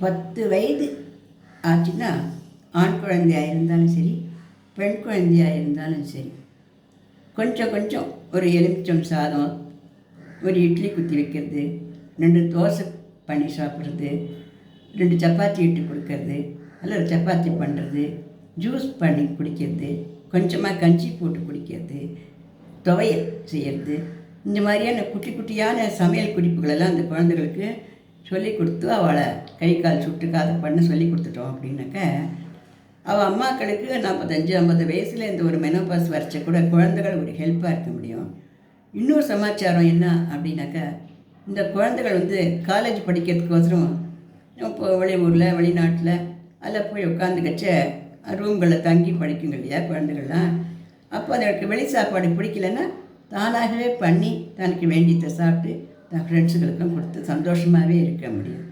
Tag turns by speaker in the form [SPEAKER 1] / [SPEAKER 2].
[SPEAKER 1] 10 வயது ஆச்சுன்னா ஆண் குழந்தையாக இருந்தாலும் சரி, பெண் குழந்தையாக இருந்தாலும் சரி, கொஞ்சம் கொஞ்சம் ஒரு எலுமிச்சம் சாதம், ஒரு இட்லி குத்தி வைக்கிறது, 2 தோசை பண்ணி சாப்பிட்றது, 2 சப்பாத்தி இட்டு கொடுக்கறது, அல்ல ஒரு சப்பாத்தி பண்ணுறது, ஜூஸ் பண்ணி குடிக்கிறது, கொஞ்சமாக கஞ்சி போட்டு குடிக்கிறது, துவையல் செய்கிறது, இந்த மாதிரியான குட்டி குட்டியான சமையல் குறிப்புகளெல்லாம் அந்த குழந்தைகளுக்கு சொல்லி கொடுத்து அவளை கை கால் சுட்டுக்காத பண்ண சொல்லி கொடுத்துட்டோம் அப்படின்னாக்க, அவள் அம்மாக்களுக்கு 45-50 வயசில் இந்த ஒரு மெனோபாஸ் வரைச்ச கூட குழந்தைகள் ஒரு ஹெல்ப்பாக இருக்க முடியும். இன்னொரு சமாச்சாரம் என்ன அப்படின்னாக்கா, இந்த குழந்தைகள் காலேஜ் படிக்கிறதுக்கோசரம் இப்போ வெளியூரில் வெளிநாட்டில் அதில் போய் உட்காந்துக்கச்ச ரூம்களில் தங்கி படிக்குங்க இல்லையா குழந்தைகள்லாம். அப்போ அதற்கு வெளி சாப்பாடு பிடிக்கலன்னா தானாகவே பண்ணி தனக்கு வேண்டியதை சாப்பிட்டு தன் ஃப்ரெண்ட்ஸுகளுக்கும் கொடுத்து சந்தோஷமாகவே இருக்க முடியும்.